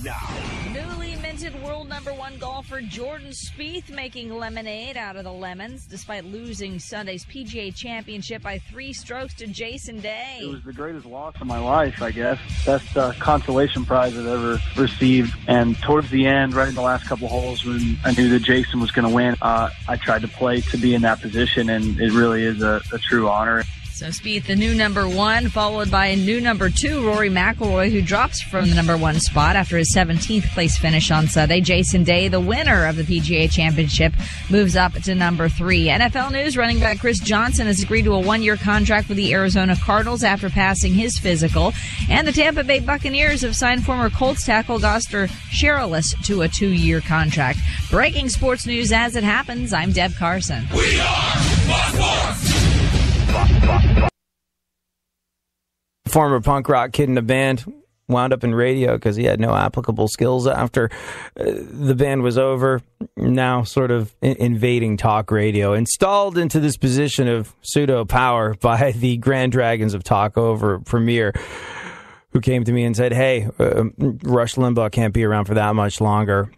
now. Newly minted world number one golfer Jordan Spieth making lemonade out of the lemons despite losing Sunday's PGA Championship by 3 strokes to Jason Day. It was the greatest loss of my life, I guess. Best consolation prize I've ever received. And towards the end, right in the last couple holes, when I knew that Jason was going to win, I tried to play to be in that position, and it really is a true honor. So Spieth, the new number one, followed by a new number 2, Rory McIlroy, who drops from the number 1 spot after his 17th place finish on Sunday. Jason Day, the winner of the PGA Championship, moves up to number 3. NFL news, running back Chris Johnson has agreed to a 1-year contract with the Arizona Cardinals after passing his physical. And the Tampa Bay Buccaneers have signed former Colts tackle Goster Sherilus to a 2-year contract. Breaking sports news as it happens, I'm Deb Carson. We are Fox Sports. Former punk rock kid in a band wound up in radio because he had no applicable skills after the band was over. Now sort of invading talk radio. Installed into this position of pseudo power by the Grand Dragons of Talk Over Premier, who came to me and said, hey, Rush Limbaugh can't be around for that much longer.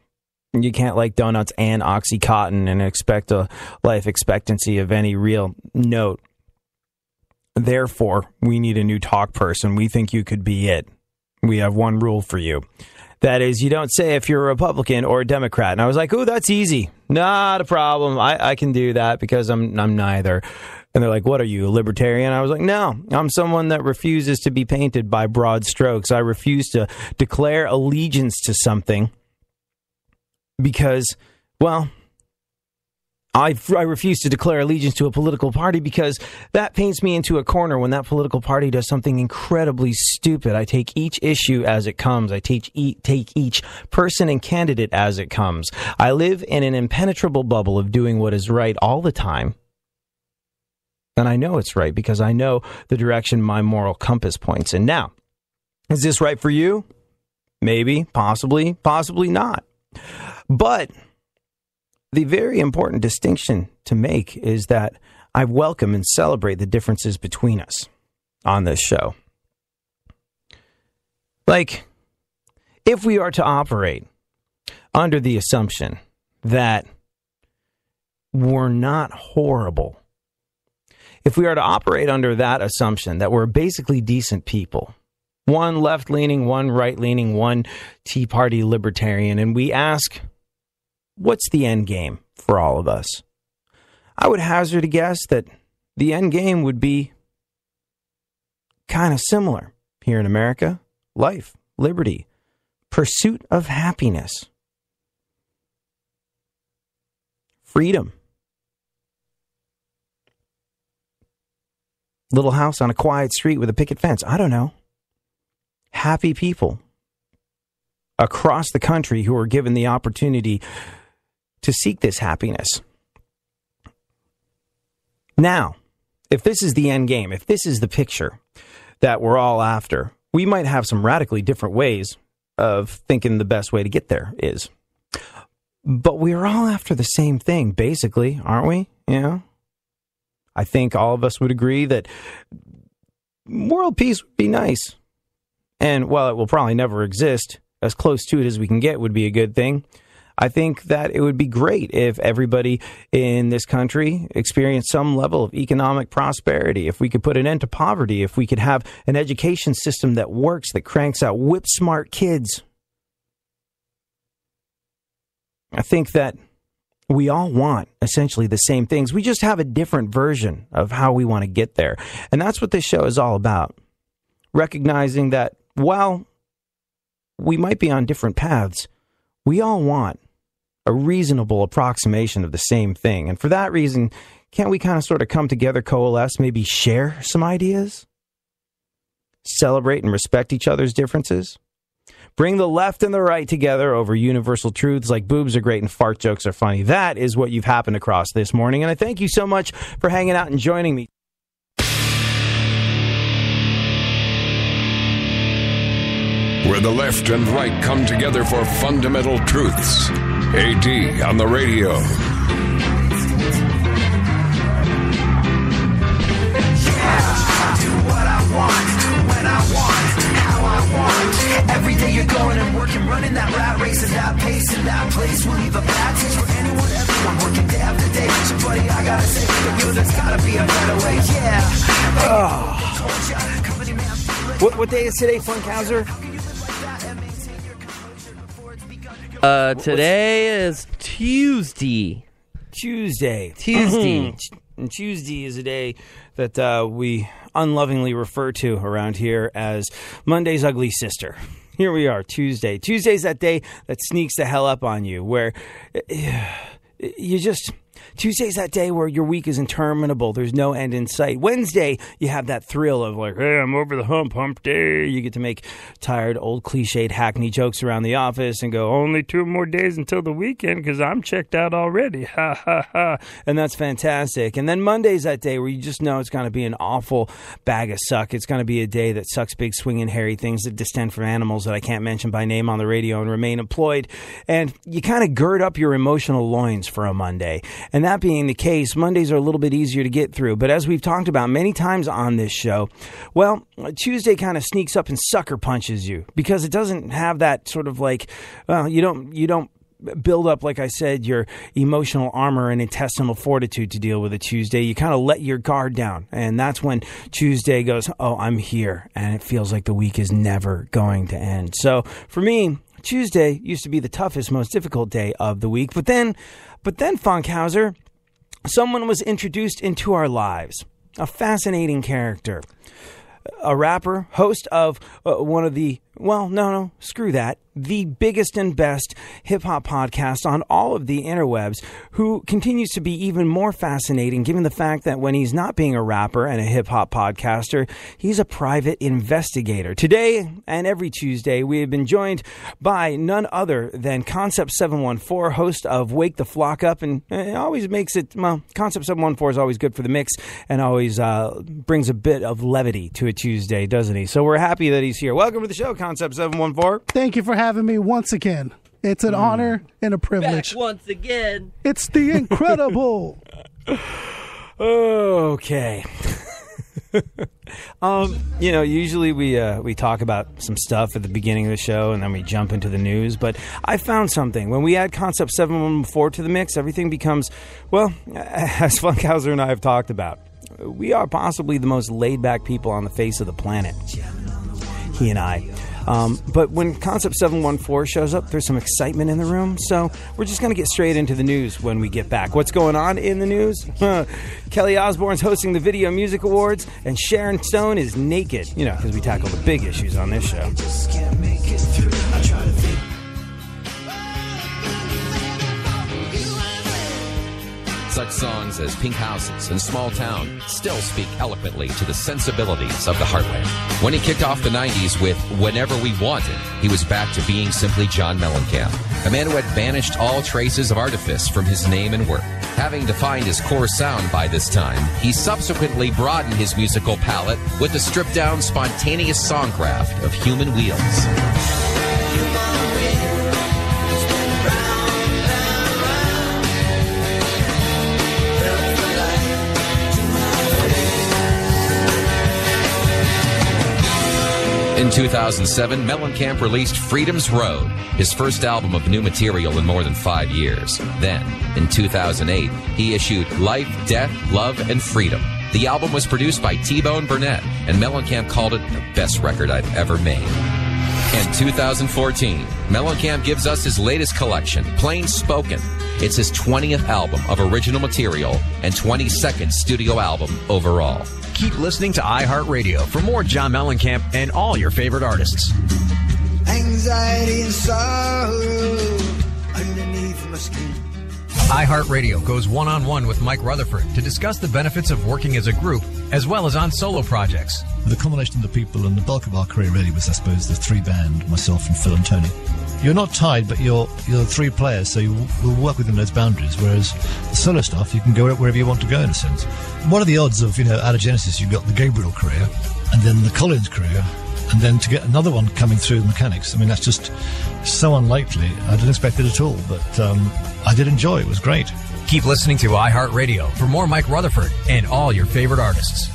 You can't like donuts and Oxycontin and expect a life expectancy of any real note. Therefore, we need a new talk person. We think you could be it. We have one rule for you. That is, you don't say if you're a Republican or a Democrat. And I was like, oh, that's easy. Not a problem. I can do that because I'm neither. And they're like, what are you, a libertarian? I was like, no, I'm someone that refuses to be painted by broad strokes. I refuse to declare allegiance to something because, well, I refuse to declare allegiance to a political party because that paints me into a corner when that political party does something incredibly stupid. I take each issue as it comes. I take each person and candidate as it comes. I live in an impenetrable bubble of doing what is right all the time. And I know it's right because I know the direction my moral compass points in. Now, is this right for you? Maybe, possibly not. But the very important distinction to make is that I welcome and celebrate the differences between us on this show. Like, if we are to operate under the assumption that we're not horrible, if we are to operate under that assumption that we're basically decent people, one left-leaning, one right-leaning, one Tea Party libertarian, and we ask, what's the end game for all of us? I would hazard a guess that the end game would be kind of similar here in America. Life, liberty, pursuit of happiness, freedom, little house on a quiet street with a picket fence. I don't know. Happy people across the country who are given the opportunity to seek this happiness. Now, if this is the end game, if this is the picture that we're all after, we might have some radically different ways of thinking the best way to get there is. But we're all after the same thing, basically, aren't we? You know? I think all of us would agree that world peace would be nice. And while it will probably never exist, as close to it as we can get would be a good thing. I think that it would be great if everybody in this country experienced some level of economic prosperity, if we could put an end to poverty, if we could have an education system that works, that cranks out whip-smart kids. I think that we all want essentially the same things. We just have a different version of how we want to get there. And that's what this show is all about. Recognizing that while we might be on different paths, we all want a reasonable approximation of the same thing. And for that reason, can't we kind of sort of come together, coalesce, maybe share some ideas? Celebrate and respect each other's differences? Bring the left and the right together over universal truths like boobs are great and fart jokes are funny. That is what you've happened across this morning. And I thank you so much for hanging out and joining me. Where the left and right come together for fundamental truths. AD on the radio. Do what I want, when I want, how I want. Every day you're going and working, running that rat race and that pace and that place will leave a bad taste for anyone, everyone working day after day. So buddy, I gotta say, yo, there's gotta be a better way, yeah. What day is today, Funkhauser? Today is Tuesday. Tuesday. And Tuesday is a day that we unlovingly refer to around here as Monday's ugly sister. Here we are, Tuesday. Tuesday's that day that sneaks the hell up on you, where you just... Tuesday's that day where your week is interminable. There's no end in sight. Wednesday, you have that thrill of like, hey, I'm over the hump day. You get to make tired, old, cliched, hackney jokes around the office and go, only 2 more days until the weekend because I'm checked out already. Ha, ha, ha. And that's fantastic. And then Monday's that day where you just know it's going to be an awful bag of suck. It's going to be a day that sucks big, swinging, hairy things that distend from animals that I can't mention by name on the radio and remain employed. And you kind of gird up your emotional loins for a Monday. And that being the case, Mondays are a little bit easier to get through. But as we've talked about many times on this show, well, Tuesday kind of sneaks up and sucker punches you because it doesn't have that sort of like, you don't build up, like I said, your emotional armor and intestinal fortitude to deal with a Tuesday. You kind of let your guard down. And that's when Tuesday goes, oh, I'm here. And it feels like the week is never going to end. So for me, Tuesday used to be the toughest, most difficult day of the week. But then Funkhauser, someone was introduced into our lives. A fascinating character. A rapper, host of one of the, screw that, the biggest and best hip-hop podcast on all of the interwebs, who continues to be even more fascinating given the fact that when he's not being a rapper and a hip-hop podcaster, he's a private investigator. Today and every Tuesday, we have been joined by none other than Concept 714, host of Wake the Flock Up, and it always makes it, Concept 714 is always good for the mix and always brings a bit of levity to a Tuesday, doesn't he? So we're happy that he's here. Welcome to the show, Concept 714. Thank you for having me once again. It's an honor and a privilege. Back once again. It's the incredible. Okay. Usually we talk about some stuff at the beginning of the show and then we jump into the news. But I found something. When we add Concept 714 to the mix, everything becomes, well, as Funkhauser and I have talked about, we are possibly the most laid-back people on the face of the planet. He and I. But when Concept 714 shows up, there's some excitement in the room. So we're just going to get straight into the news when we get back. What's going on in the news? Kelly Osbourne's hosting the Video Music Awards, and Sharon Stone is naked. You know, because we tackle the big issues on this show. Just can't make it through. I try to think. Such songs as Pink Houses and Small Town still speak eloquently to the sensibilities of the heartland. When he kicked off the 90s with Whenever We Wanted, he was back to being simply John Mellencamp, a man who had banished all traces of artifice from his name and work. Having defined his core sound by this time, he subsequently broadened his musical palette with the stripped-down, spontaneous songcraft of Human Wheels. In 2007, Mellencamp released Freedom's Road, his first album of new material in more than 5 years. Then, in 2008, he issued Life, Death, Love, and Freedom. The album was produced by T-Bone Burnett, and Mellencamp called it the best record I've ever made. In 2014, Mellencamp gives us his latest collection, Plain Spoken. It's his 20th album of original material and 22nd studio album overall. Keep listening to iHeartRadio for more John Mellencamp and all your favorite artists. Anxiety and sorrow underneath my skin. iHeartRadio goes one-on-one with Mike Rutherford to discuss the benefits of working as a group as well as on solo projects. The combination of the people and the bulk of our career really was, I suppose, the three band, myself and Phil and Tony. You're not tied, but you're three players, so you will work within those boundaries, whereas the solo stuff, you can go wherever you want to go, in a sense. What are the odds of, out of Genesis, you've got the Gabriel career, and then the Collins career, and then to get another one coming through the Mechanics? I mean, that's just so unlikely. I didn't expect it at all, but I did enjoy it. It was great. Keep listening to iHeartRadio for more Mike Rutherford and all your favorite artists.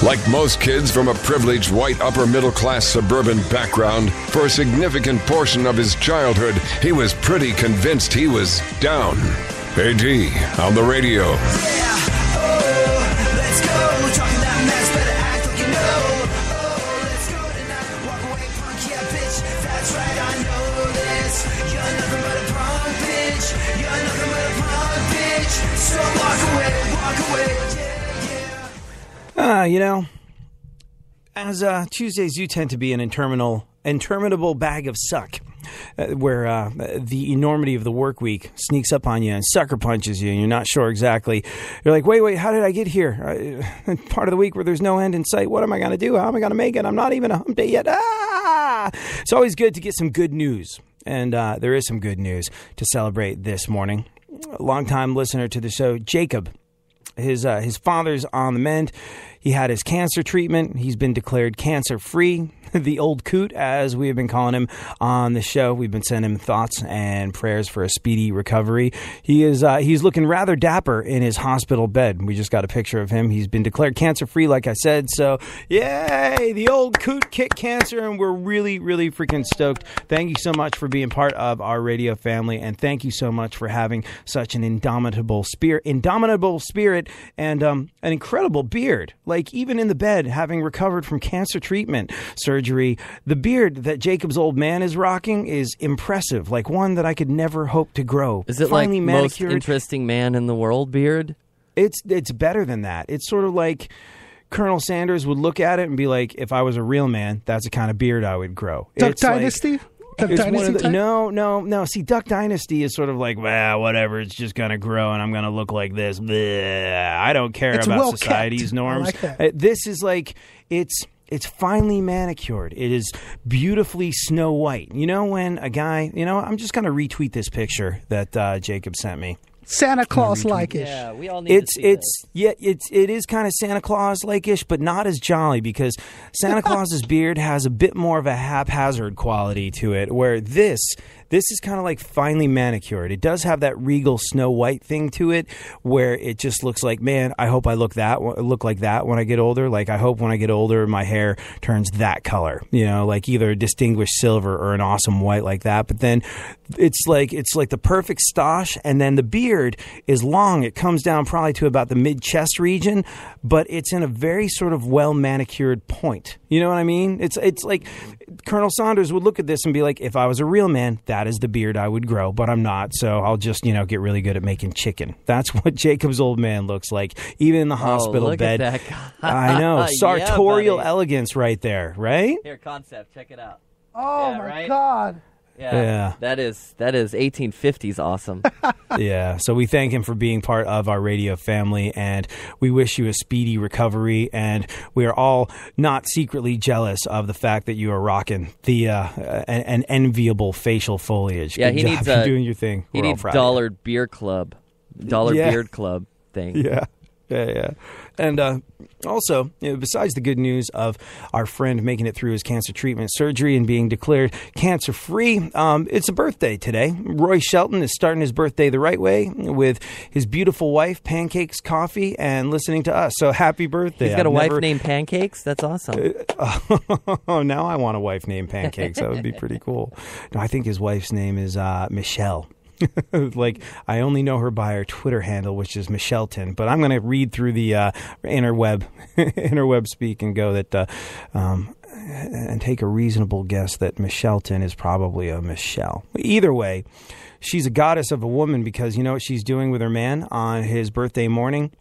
Like most kids from a privileged white upper middle class suburban background, for a significant portion of his childhood, he was pretty convinced he was down. AD on the radio. Let's go. Talking that mess, better act like you know. Let's go tonight. Walk away, punk, yeah, bitch. That's right, I know this. You're nothing but a punk, bitch. You're nothing but a punk, bitch. So walk away, as Tuesdays do tend to be an interminable bag of suck, where the enormity of the work week sneaks up on you and sucker punches you, and you're not sure exactly. You're like, wait, how did I get here? Part of the week where there's no end in sight. What am I going to do? How am I going to make it? I'm not even a hump day yet. It's always good to get some good news, and there is some good news to celebrate this morning. A longtime listener to the show, Jacob. His father's on the mend. He had his cancer treatment. He's been declared cancer-free. The old coot, as we have been calling him on the show. We've been sending him thoughts and prayers for a speedy recovery. He's looking rather dapper in his hospital bed. We just got a picture of him. He's been declared cancer-free, like I said. So, yay! The old coot kicked cancer, and we're really, really freaking stoked. Thank you so much for being part of our radio family, and thank you so much for having such an indomitable spirit, and an incredible beard. Like, even in the bed, having recovered from cancer treatment, surgery, the beard that Jacob's old man is rocking is impressive, like one that I could never hope to grow. Is it finally like manicured. Most interesting man in the world beard? It's better than that. It's sort of like Colonel Sanders would look at it and be like, if I was a real man, that's the kind of beard I would grow. Duck Dynasty? Duck Dynasty type? No. See, Duck Dynasty is sort of like, well, whatever. It's just going to grow and I'm going to look like this. Bleh. I don't care about society's norms. This is like, it's finely manicured. It is beautifully Snow White. You know when a guy, I'm just going to retweet this picture that Jacob sent me. Santa Claus-like-ish. Yeah, we all need to see this. It is kind of Santa Claus-like-ish, but not as jolly, because Santa Claus's beard has a bit more of a haphazard quality to it, where this is kind of like finely manicured. It does have that regal Snow White thing to it, where it just looks like, man, I hope I look like that when I get older. Like, I hope when I get older, my hair turns that color, like either a distinguished silver or an awesome white like that. But then it's like the perfect stash, and then the beard is long. It comes down probably to about the mid-chest region, but it's in a very sort of well-manicured point. You know what I mean? It's like Colonel Sanders would look at this and be like, if I was a real man, that is the beard I would grow, but I'm not, so I'll just, get really good at making chicken. That's what Jacob's old man looks like, even in the hospital look bed. At that guy. I know. Sartorial yeah, elegance right there, right? Here, concept, check it out. Oh, yeah, my right? God. Yeah. That is 1850s awesome. Yeah, so we thank him for being part of our radio family, and we wish you a speedy recovery, and we are all not secretly jealous of the fact that you are rocking the an enviable facial foliage. Yeah, Good he job. needs You're doing your thing. He We're all needs proud of you. dollar beard club thing. Yeah. And also, besides the good news of our friend making it through his cancer treatment surgery and being declared cancer-free, it's a birthday today. Roy Shelton is starting his birthday the right way with his beautiful wife, pancakes, coffee, and listening to us. So happy birthday. He's got a wife named Pancakes? That's awesome. Oh, now I want a wife named Pancakes. That would be pretty cool. No, I think his wife's name is Michelle. Like, I only know her by her Twitter handle, which is Michelleton, but I'm going to read through the interweb speak and go that and take a reasonable guess that Michelleton is probably a Michelle. Either way, she's a goddess of a woman, because you know what she's doing with her man on his birthday morning?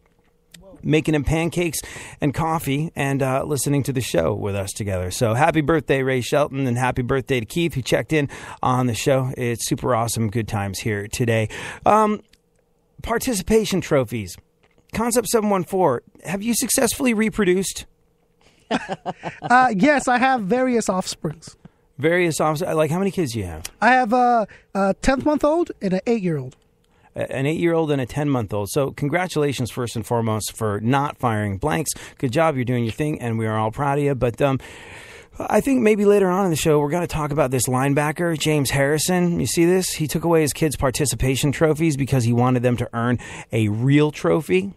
Making him pancakes and coffee and listening to the show with us together. So happy birthday, Ray Shelton, and happy birthday to Keith, who checked in on the show. It's super awesome. Good times here today. Participation trophies. Concept 714, have you successfully reproduced? Yes, I have various offsprings. Various offsprings? Like, how many kids do you have? I have a 10th-month-old and an 8-year-old. An 8-year-old and a 10-month-old. So congratulations, first and foremost, for not firing blanks. Good job. You're doing your thing, and we are all proud of you. But I think maybe later on in the show, we're going to talk about this linebacker, James Harrison. You see this? He took away his kids' participation trophies because he wanted them to earn a real trophy.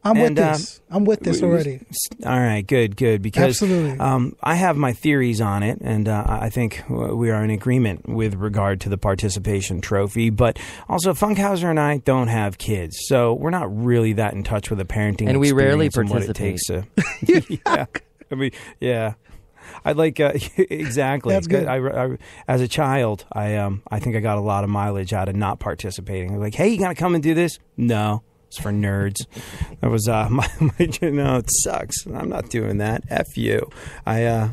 I'm with this. I'm with this already. All right, good. Because Absolutely. I have my theories on it, and I think we are in agreement with regard to the participation trophy. But also, Funkhauser and I don't have kids, so we're not really that in touch with the parenting And we rarely experience and what it takes to. Yeah, I mean, yeah. I'd like exactly. That's good. I, as a child, I think I got a lot of mileage out of not participating. Like, hey, you gotta come and do this? No. It's for nerds. That was my no, it sucks. I'm not doing that. F you. I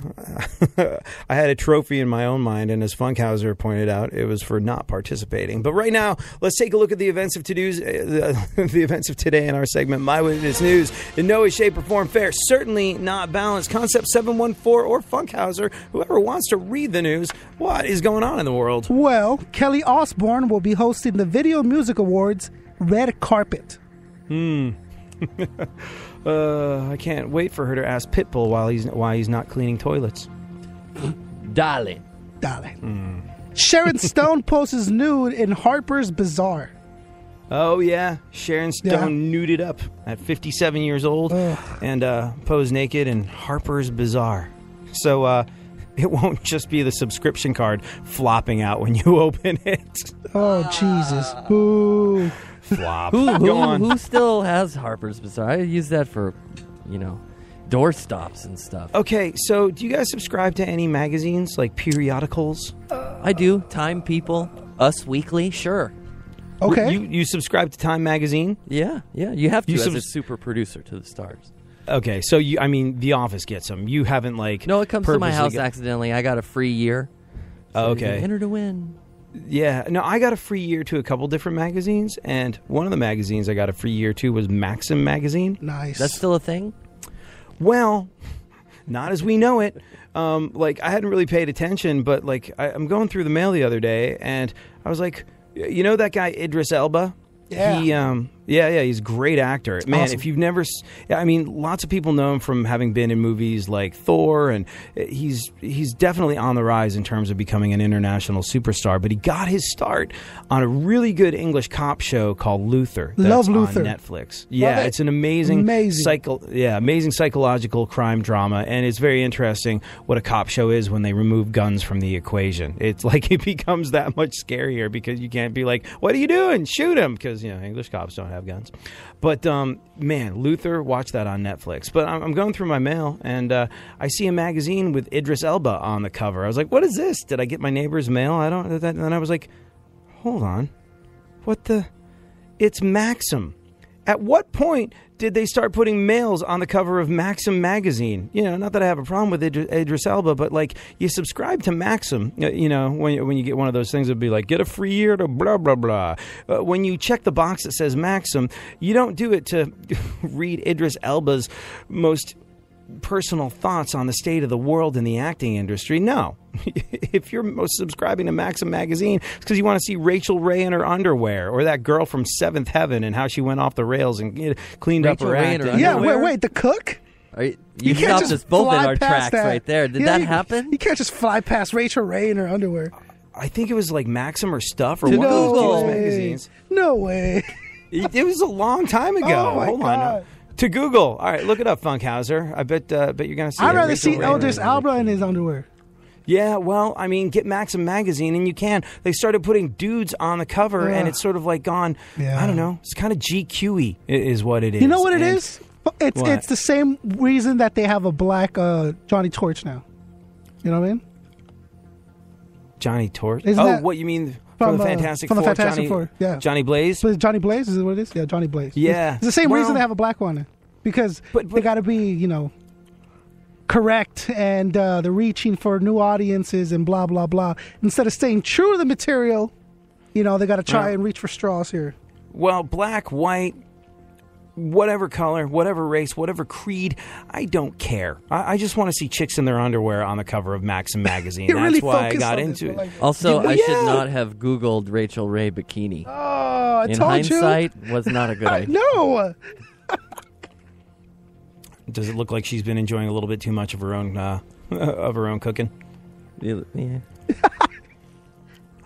had a trophy in my own mind, and as Funkhauser pointed out, it was for not participating. But right now, let's take a look at the events of the events of today in our segment, My Witness News. In no way, shape, or form fair. Certainly not balanced. Concept 714 or Funkhauser, whoever wants to read the news, what is going on in the world? Well, Kelly Osbourne will be hosting the Video Music Awards Red Carpet. I can't wait for her to ask Pitbull why he's not cleaning toilets. Darling. Sharon Stone poses nude in Harper's Bazaar. Oh yeah, Sharon Stone nuded up at 57 years old and posed naked in Harper's Bazaar. So it won't just be the subscription card flopping out when you open it. Oh Jesus! Ooh. Flop. Who still has Harper's Bazaar? I use that for, door stops and stuff. Okay, so do you guys subscribe to any magazines, like periodicals? I do. Time People, Us Weekly, sure. Okay. You subscribe to Time Magazine? Yeah. You have to as a super producer to the stars. Okay, so The Office gets them. You haven't No, it comes to my house accidentally. I got a free year. So okay. Enter to win. Yeah, no, I got a free year to a couple different magazines, and one of the magazines I got a free year to was Maxim magazine. Nice. That's still a thing? Well, not as we know it. I hadn't really paid attention, but I'm going through the mail the other day, and I was like, you know that guy Idris Elba? Yeah. He's a great actor. Man, awesome. If you've never... lots of people know him from having been in movies like Thor, and he's definitely on the rise in terms of becoming an international superstar, but he got his start on a really good English cop show called Luther. Love Luther. On Netflix. Yeah, it's an amazing psychological crime drama, and it's very interesting what a cop show is when they remove guns from the equation. It's like it becomes that much scarier because you can't be like, what are you doing? Shoot him! Because, English cops don't have guns. But, man, Luther, watch that on Netflix. But I'm going through my mail, and I see a magazine with Idris Elba on the cover. I was like, what is this? Did I get my neighbor's mail? And then I was like, hold on. It's Maxim. At what point did they start putting males on the cover of Maxim magazine? Not that I have a problem with Idris Elba, but you subscribe to Maxim, when you get one of those things, it'd be like, get a free year to blah, blah, blah. When you check the box that says Maxim, you don't do it to read Idris Elba's most personal thoughts on the state of the world in the acting industry. No. If you're subscribing to Maxim magazine, it's because you want to see Rachel Ray in her underwear, or that girl from Seventh Heaven and how she went off the rails and cleaned up her acting. Yeah, wait, the cook? You stopped us both in our tracks right there. Did that happen? You can't just fly past Rachel Ray in her underwear. I think it was like Maxim or Stuff or one of those magazines. No way. It was a long time ago. Oh, Hold on. To Google. All right, look it up, Funkhauser. I bet you're going to see it. I'd rather see Idris Elba in his underwear. Yeah, well, get Maxim magazine, and you can. They started putting dudes on the cover, and it's sort of gone, I don't know, it's kind of GQ-y is what it is. You know what it is? It's the same reason that they have a black Johnny Torch now. You know what I mean? Johnny Torch? Isn't what you mean from the Fantastic Four? From the Fantastic Four, yeah. Johnny Blaze? Johnny Blaze, is it what it is? Yeah, Johnny Blaze. Yeah. It's the same reason they have a black one. Because they got to be, correct, and they're reaching for new audiences and blah, blah, blah. Instead of staying true to the material, they got to try and reach for straws here. Well, black, white, whatever color, whatever race, whatever creed, I don't care. I just want to see chicks in their underwear on the cover of Maxim magazine. That's really why I got into it. Also, I should not have Googled Rachel Ray bikini. Oh, I in told you. hindsight, was not a good idea. No. Does it look like she's been enjoying a little bit too much of her own cooking? Yeah.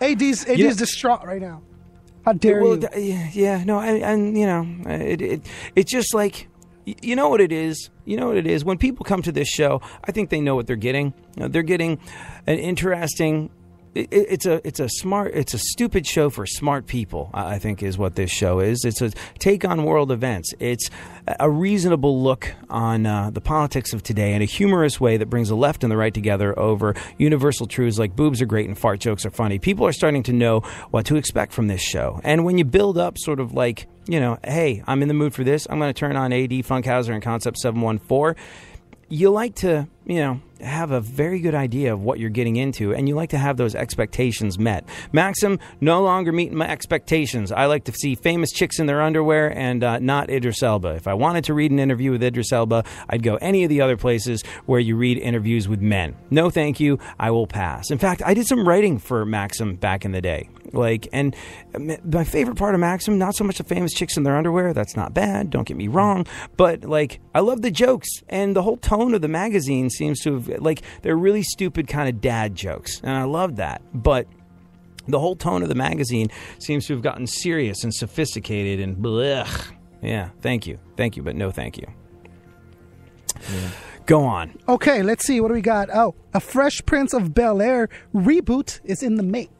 AD's distraught right now. How dare you? Yeah, no, it's just like You know what it is? You know what it is? When people come to this show, I think they know what they're getting. They're getting an interesting... It's a stupid show for smart people, I think is what this show is. It's a take on world events. It's a reasonable look on the politics of today in a humorous way that brings the left and the right together over universal truths like boobs are great and fart jokes are funny. People are starting to know what to expect from this show. And when you build up sort of like, hey, I'm in the mood for this, I'm going to turn on AD, Funkhauser, and Concept 714, you like to, have a very good idea of what you're getting into, and you like to have those expectations met. Maxim, no longer meeting my expectations. I like to see famous chicks in their underwear and not Idris Elba. If I wanted to read an interview with Idris Elba, I'd go any of the other places where you read interviews with men. No, thank you. I will pass. In fact, I did some writing for Maxim back in the day. And my favorite part of Maxim, not so much the famous chicks in their underwear. That's not bad. Don't get me wrong. But, I love the jokes. And the whole tone of the magazine seems to have, they're really stupid kind of dad jokes. And I love that. But the whole tone of the magazine seems to have gotten serious and sophisticated and blech. Yeah, thank you. Thank you, but no thank you. Yeah. Go on. Okay, let's see. What do we got? Oh, a Fresh Prince of Bel-Air reboot is in the make.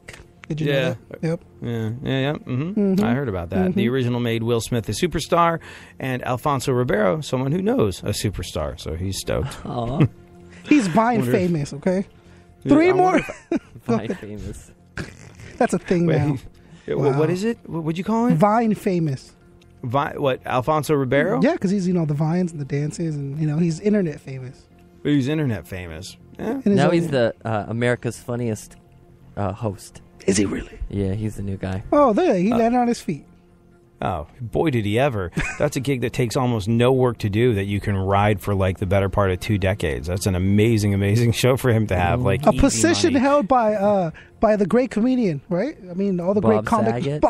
Did you know that? Yep. Yeah. Mm-hmm. I heard about that. Mm-hmm. The original made Will Smith a superstar, and Alfonso Ribeiro, someone who knows a superstar, so he's stoked. He's Vine famous, okay? Three more. Vine famous. That's a thing now. Wow. What is it? What'd you call it? Vine famous. What, Alfonso Ribeiro? Yeah, because he's, the vines and the dances, and, he's internet famous. He's internet famous. Yeah. Now he's the America's Funniest host. Is he really? Yeah, he's the new guy. Oh, there. He landed on his feet. Oh, boy, did he ever. That's a gig that takes almost no work to do that you can ride for, the better part of 2 decades. That's an amazing, amazing show for him to have. A position held by the great comedian, right? I mean, all the Bob great comic... Saget.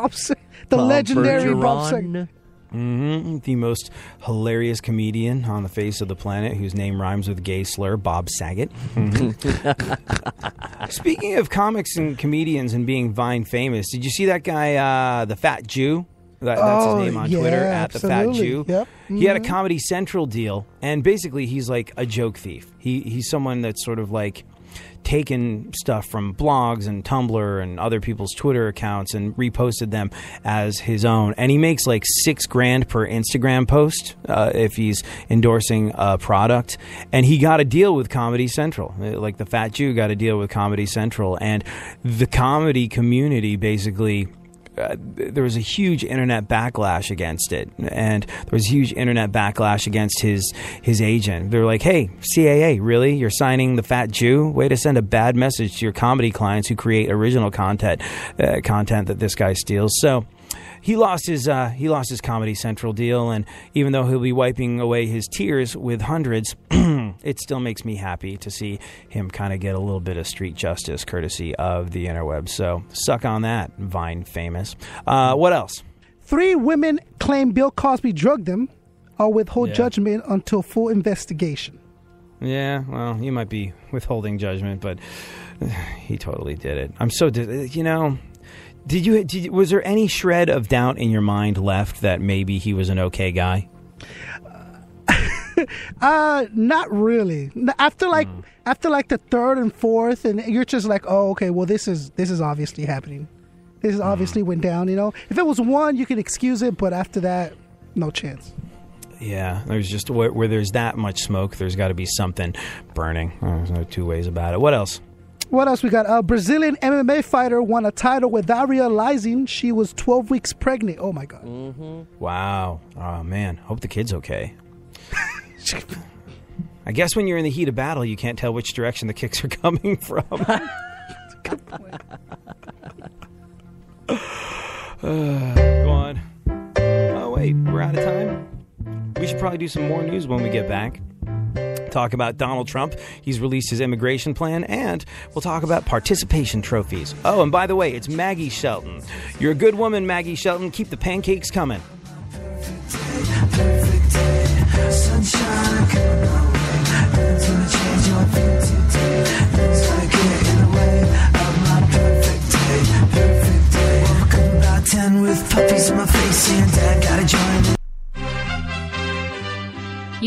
The legendary Bob Saget. Mm-hmm. The most hilarious comedian on the face of the planet whose name rhymes with gay slur, Bob Saget. Mm-hmm. Speaking of comics and comedians and being Vine famous, did you see that guy, the Fat Jew? That's his name on Twitter, at the Fat Jew. Yep. Mm-hmm. He had a Comedy Central deal, and basically he's like a joke thief. He's someone that's sort of taken stuff from blogs and Tumblr and other people's Twitter accounts and reposted them as his own. And he makes $6,000 per Instagram post if he's endorsing a product. And he got a deal with Comedy Central. The Fat Jew got a deal with Comedy Central. And the comedy community basically... there was a huge internet backlash against it, and there was a huge internet backlash against his agent. They're like, hey, CAA, really? You're signing the Fat Jew? Way to send a bad message to your comedy clients who create original content that this guy steals. So he lost his Comedy Central deal, and even though he'll be wiping away his tears with hundreds, it still makes me happy to see him kind of get a little bit of street justice courtesy of the interwebs. So suck on that, Vine famous. What else? 3 women claim Bill Cosby drugged them. I'll withhold judgment until full investigation. Yeah, well, you might be withholding judgment, but he totally did it. I'm so, was there any shred of doubt in your mind left that maybe he was an okay guy? Not really. After the third and fourth, and you're just like, oh, okay, well, this is obviously happening. This is obviously went down. If it was one, you can excuse it, but after that, no chance. Yeah, there's just where there's that much smoke, there's got to be something burning. There's no two ways about it. What else? What else we got? A Brazilian MMA fighter won a title without realizing she was 12 weeks pregnant. Oh, my God. Mm-hmm. Wow. Oh, man. Hope the kid's okay. I guess when you're in the heat of battle, you can't tell which direction the kicks are coming from. Good point. Go on. Oh, wait. We're out of time? We should probably do some more news when we get back. Talk about Donald Trump. He's released his immigration plan, and we'll talk about participation trophies. Oh, and by the way, it's Maggie Shelton. You're a good woman, Maggie Shelton. Keep the pancakes coming. Perfect day, sunshine coming my way. Nothing's gonna change your feel today. Nothing's gonna get in the way of my perfect day. Perfect day. Woke up about 10 with puppies in my face, and Dad gotta join me.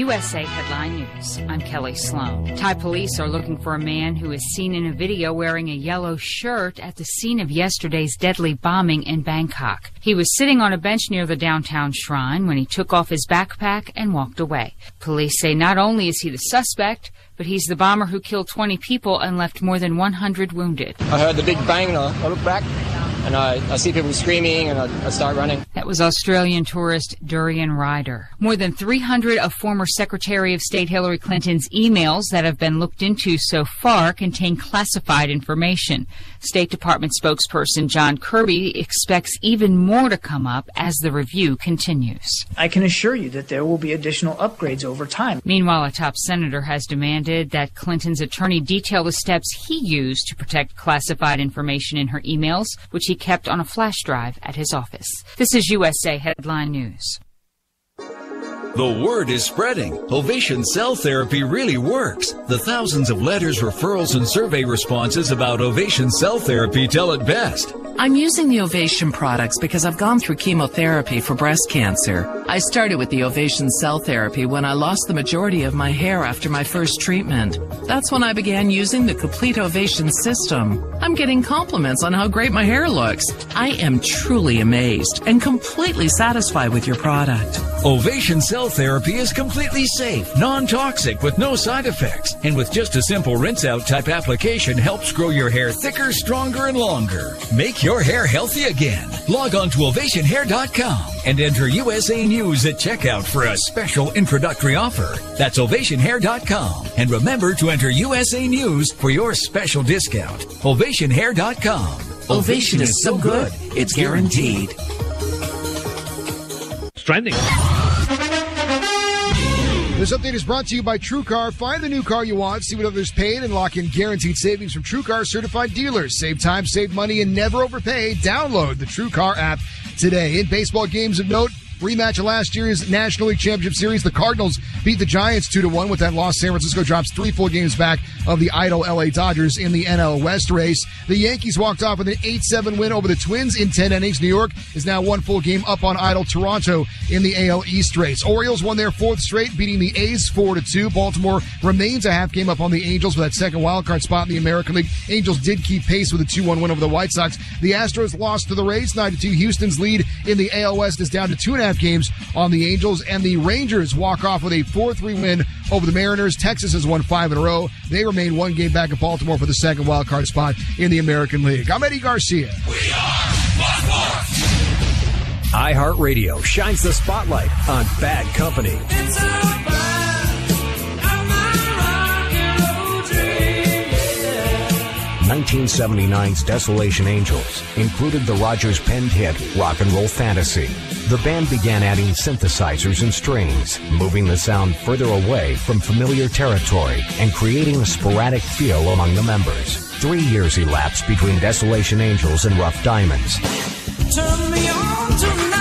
USA Headline News. I'm Kelly Sloan. Thai police are looking for a man who is seen in a video wearing a yellow shirt at the scene of yesterday's deadly bombing in Bangkok. He was sitting on a bench near the downtown shrine when he took off his backpack and walked away. Police say not only is he the suspect, but he's the bomber who killed 20 people and left more than 100 wounded. I heard the big bang and I looked back and I see people screaming and I start running. That was Australian tourist Durian Ryder. More than 300 of former Secretary of State Hillary Clinton's emails that have been looked into so far contain classified information. State Department spokesperson John Kirby expects even more to come up as the review continues. I can assure you that there will be additional upgrades over time. Meanwhile, a top senator has demanded that Clinton's attorney detail the steps he used to protect classified information in her emails, which he kept on a flash drive at his office. This is USA Headline News. The word is spreading. Ovation Cell Therapy really works. The thousands of letters, referrals, and survey responses about Ovation Cell Therapy tell it best. I'm using the Ovation products because I've gone through chemotherapy for breast cancer. I started with the Ovation Cell Therapy when I lost the majority of my hair after my first treatment. That's when I began using the Complete Ovation system. I'm getting compliments on how great my hair looks. I am truly amazed and completely satisfied with your product. Ovation Cell Therapy is completely safe, non-toxic, with no side effects. And with just a simple rinse-out type application, helps grow your hair thicker, stronger, and longer. Make your hair healthy again. Log on to ovationhair.com and enter USA News at checkout for a special introductory offer. That's ovationhair.com. And remember to enter USA News for your special discount. Ovationhair.com. Ovation is so good, it's guaranteed. Trending. This update is brought to you by TrueCar. Find the new car you want, see what others paid, and lock in guaranteed savings from TrueCar certified dealers. Save time, save money, and never overpay. Download the TrueCar app today. In baseball games of note, rematch of last year's National League Championship Series, the Cardinals beat the Giants 2-1. With that loss, San Francisco drops 3 full games back of the idle LA Dodgers in the NL West race. The Yankees walked off with an 8-7 win over the Twins in 10 innings. New York is now 1 full game up on idle Toronto in the AL East race. Orioles won their 4th straight, beating the A's 4-2. Baltimore remains a half game up on the Angels for that second wildcard spot in the American League. Angels did keep pace with a 2-1 win over the White Sox. The Astros lost to the Rays 9-2. Houston's lead in the AL West is down to 2.5 games on the Angels, and the Rangers walk off with a 4-3 win over the Mariners. Texas has won 5 in a row. They remain 1 game back of Baltimore for the second wildcard spot in the American League. I'm Eddie Garcia. We are iHeartRadio shines the spotlight on Bad Company. It's a bad, I'm a rock and roll dream, yeah. 1979's Desolation Angels included the Rogers penned hit Rock and Roll Fantasy. The band began adding synthesizers and strings, moving the sound further away from familiar territory and creating a sporadic feel among the members. 3 years elapsed between Desolation Angels and Rough Diamonds. Turn me on tonight.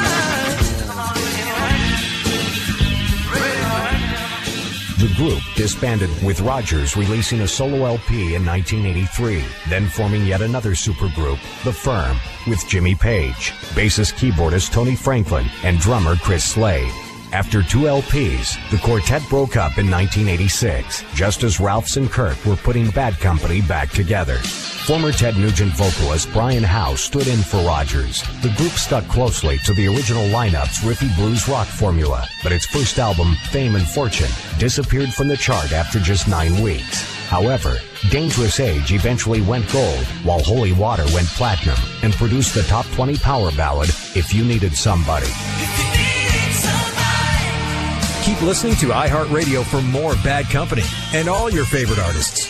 The group disbanded, with Rogers releasing a solo LP in 1983, then forming yet another supergroup, The Firm, with Jimmy Page, bassist keyboardist Tony Franklin, and drummer Chris Slade. After 2 LPs, the quartet broke up in 1986, just as Ralphs and Kirk were putting Bad Company back together. Former Ted Nugent vocalist Brian Howe stood in for Rogers. The group stuck closely to the original lineup's riffy blues rock formula, but its first album, Fame and Fortune, disappeared from the chart after just 9 weeks. However, Dangerous Age eventually went gold, while Holy Water went platinum, and produced the top 20 power ballad, If You Needed Somebody. Keep listening to iHeartRadio for more Bad Company and all your favorite artists.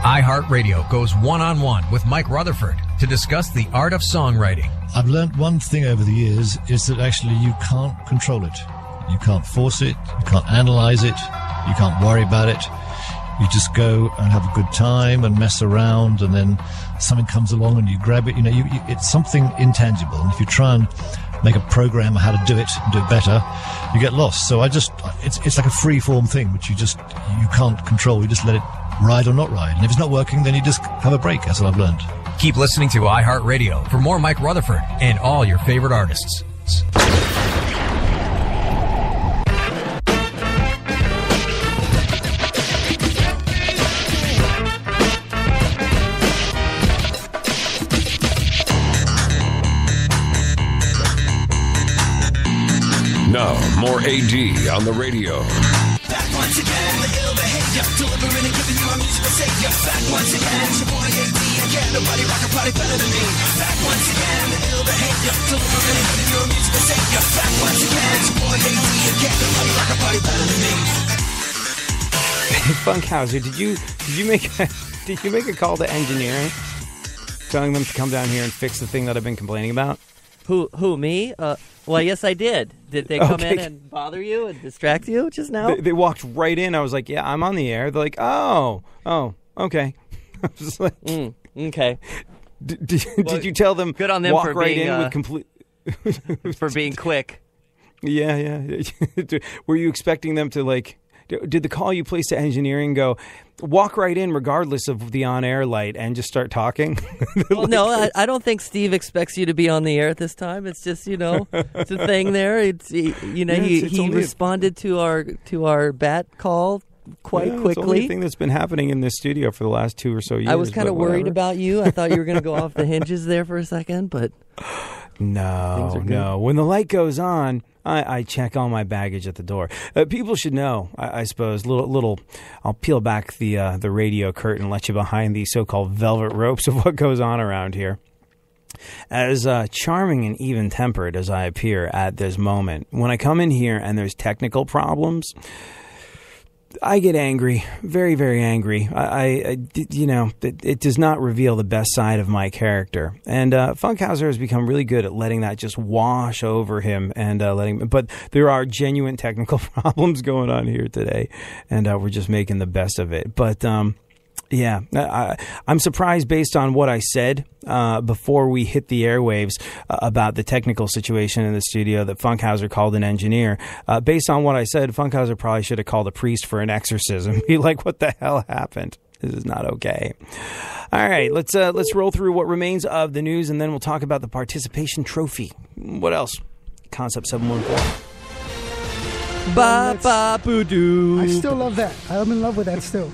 iHeartRadio goes one-on-one with Mike Rutherford to discuss the art of songwriting. I've learned one thing over the years is that actually you can't control it. You can't force it. You can't analyze it. You can't worry about it. You just go and have a good time and mess around, and then something comes along and you grab it. You know, it's something intangible. And if you try and make a program how to do it and do it better, you get lost. So it's like a free form thing, which you can't control. You just let it ride or not ride. And if it's not working, then you just have a break. That's what I've learned. Keep listening to iHeartRadio for more Mike Rutherford and all your favorite artists. more AD on the radio. Back once again, the ill behavior, delivering and giving you a musical savior. Back once again, it's your boy AD again. Nobody rock a party better than me. Back once again, the ill behavior, delivering and giving you a musical savior. Back once again, it's your boy AD again. Nobody rock a party better than me. Funkhauser, did you make a call to engineering, telling them to come down here and fix the thing that I've been complaining about? Who, me? Well, yes, I did. Did they come in and bother you and distract you just now? They walked right in. I was like, yeah, I'm on the air. They're like, oh, okay. I was like, okay. Did you tell them? Good on them walk for right being in with complete for being quick. Yeah. Were you expecting them to like? Did the call you placed to engineering go, walk right in regardless of the on-air light and just start talking? Well, no, I don't think Steve expects you to be on the air at this time. It's just, it's a thing there. He responded to our bat call quite quickly. It's the only thing that's been happening in this studio for the last 2 or so years. I was kind of worried about you. I thought you were going to go off the hinges there for a second, but no. When the light goes on, I check all my baggage at the door. People should know, I suppose. Little. I'll peel back the radio curtain, let you behind the so-called velvet ropes of what goes on around here. As charming and even-tempered as I appear at this moment, when I come in here and there's technical problems, I get angry, very, very angry. It does not reveal the best side of my character. And Funkhauser has become really good at letting that just wash over him and but there are genuine technical problems going on here today, and we're just making the best of it. But yeah, I'm surprised based on what I said before we hit the airwaves about the technical situation in the studio that Funkhauser called an engineer. Based on what I said, Funkhauser probably should have called a priest for an exorcism. Be like, what the hell happened? This is not okay. All right, let's roll through what remains of the news, and then we'll talk about the participation trophy. What else? Concept 714. Ba ba boo doo. I still love that. I'm in love with that still.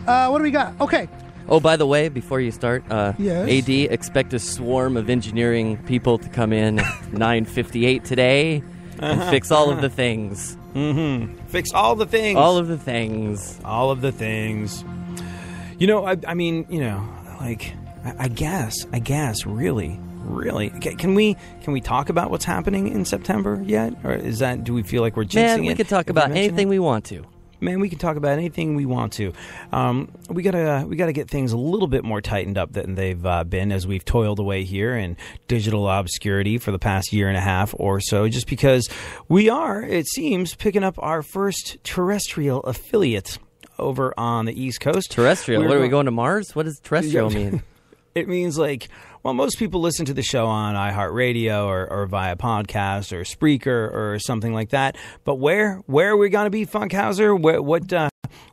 What do we got? Okay. Oh, by the way, before you start, yes. AD, expect a swarm of engineering people to come in at 9:58 today and fix all of the things. Fix all the things. All of the things. All of the things. I guess, really. Can we talk about what's happening in September yet? Or do we feel like we're jinxing it? We could talk about anything we want to. Man, we can talk about anything we want to. We gotta get things a little bit more tightened up than they've been as we've toiled away here in digital obscurity for the past year and a half or so. Just because we are, it seems, picking up our first terrestrial affiliate over on the East Coast. Terrestrial? What are we going to Mars? What does terrestrial mean? It means most people listen to the show on iHeartRadio or via podcast or Spreaker or something like that. But where are we going to be, Funkhauser?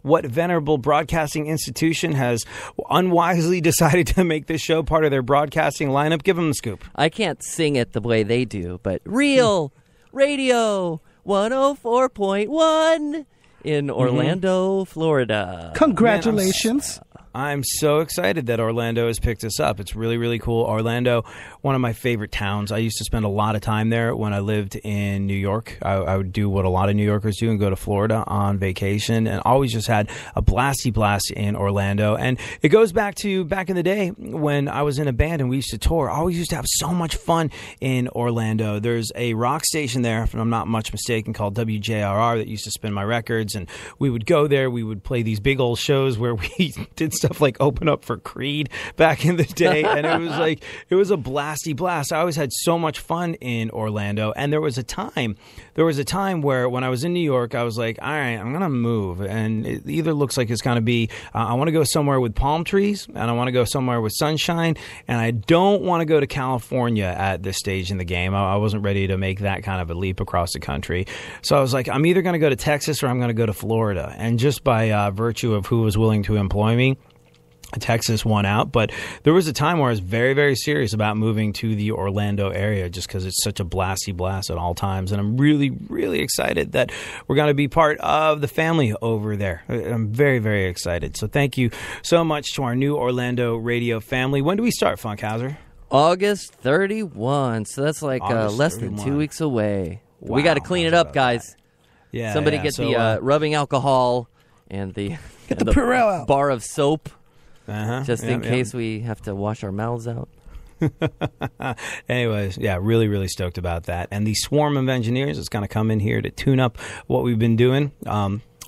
What venerable broadcasting institution has unwisely decided to make this show part of their broadcasting lineup? Give them the scoop. I can't sing it the way they do, but Real Radio 104.1 in Orlando, Florida. Congratulations. I'm so excited that Orlando has picked us up. It's really, really cool. Orlando, one of my favorite towns. I used to spend a lot of time there when I lived in New York. I would do what a lot of New Yorkers do and go to Florida on vacation, and always just had a blasty blast in Orlando. And it goes back to back in the day when I was in a band and we used to tour. I always used to have so much fun in Orlando. There's a rock station there, if I'm not much mistaken, called WJRR that used to spin my records, and we would go there. We would play these big old shows where we did stuff like open up for Creed back in the day, and it was a blasty blast. I always had so much fun in Orlando, and there was a time where when I was in New York, I was like, all right, I'm gonna move, and it either looks like it's gonna be I want to go somewhere with palm trees, and I want to go somewhere with sunshine, and I don't want to go to California at this stage in the game. I wasn't ready to make that kind of a leap across the country, so I was like, I'm either going to go to Texas or I'm going to go to Florida, and just by virtue of who was willing to employ me, Texas won out. But there was a time where I was very, very serious about moving to the Orlando area just because it's such a blasty blast at all times. And I'm really, really excited that we're going to be part of the family over there. I'm very, very excited. So thank you so much to our new Orlando radio family. When do we start, Funkhauser? August 31. So that's like less than 2 weeks away. Wow, we got to clean it up, guys. Yeah, Somebody yeah. get So, the rubbing alcohol and the Get the Purell out. bar of soap, just in Yep, case we have to wash our mouths out. Anyways, yeah, really, really stoked about that. And the swarm of engineers is going to come in here to tune up what we've been doing.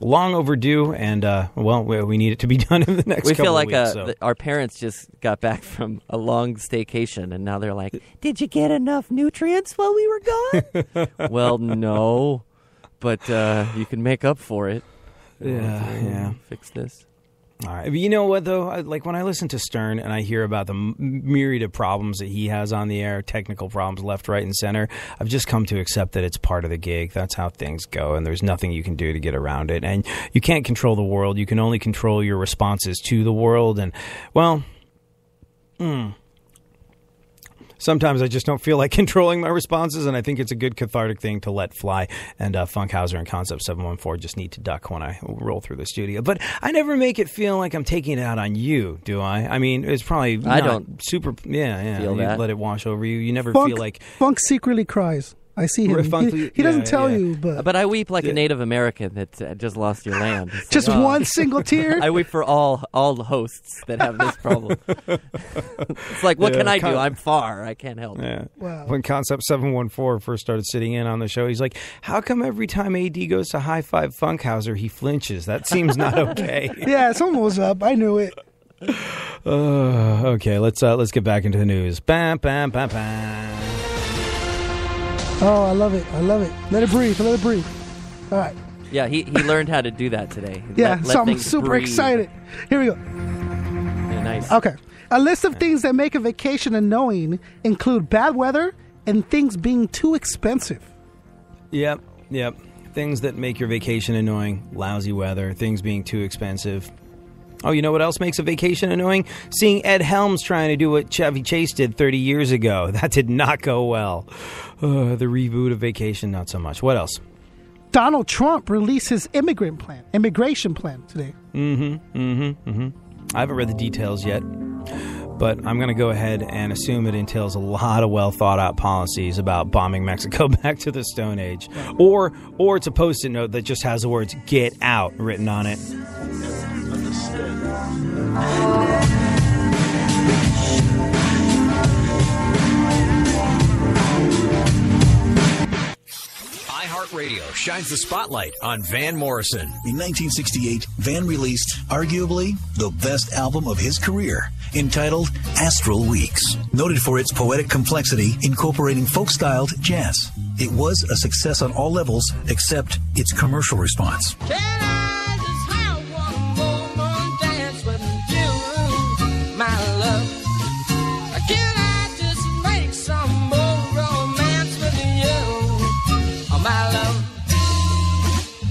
Long overdue, and we need it to be done in the next. We feel like weeks, so. our parents just got back from a long staycation, and now they're like, "Did you get enough nutrients while we were gone?" Well, no, but you can make up for it. Yeah. Fix this. All right. But you know what, though? Like, when I listen to Stern and I hear about the myriad of problems that he has on the air, technical problems left, right, and center, I've just come to accept that it's part of the gig. That's how things go, and there's nothing you can do to get around it. And you can't control the world. You can only control your responses to the world. And, well, sometimes I just don't feel like controlling my responses, and I think it's a good cathartic thing to let fly. And Funkhauser and Concept 714 just need to duck when I roll through the studio. But I never make it feel like I'm taking it out on you, do I? I mean, it's probably I not don't super. Yeah. feel You that. let it wash over you. You never Funk, feel like Funk secretly cries. I see him. He doesn't tell you, but I weep like a Native American that just lost your land. It's just like, one single tear. I weep for all the hosts that have this problem. It's like, what can I do? I'm far. I can't help. Yeah. Wow. When Concept 714 first started sitting in on the show, he's like, "How come every time AD goes to high five Funkhauser, he flinches? That seems not okay." Yeah, someone was up. I knew it. Okay, let's get back into the news. Bam, bam, bam, bam. Oh, I love it. Let it breathe. All right. Yeah, he learned how to do that today. Yeah, let so I'm things super breathe. excited. Here we go. Yeah, nice. Okay. A list of things that make a vacation annoying include bad weather and things being too expensive. Yep. Things that make your vacation annoying: lousy weather, things being too expensive. Oh, you know what else makes a vacation annoying? Seeing Ed Helms trying to do what Chevy Chase did 30 years ago. That did not go well. The reboot of Vacation, not so much. What else? Donald Trump released his immigration plan today. I haven't read the details yet, but I'm going to go ahead and assume it entails a lot of well-thought-out policies about bombing Mexico back to the Stone Age. Or it's a Post-it note that just has the words "Get Out" written on it. iHeartRadio shines the spotlight on Van Morrison. In 1968, Van released arguably the best album of his career, entitled Astral Weeks, noted for its poetic complexity incorporating folk-styled jazz. It was a success on all levels except its commercial response.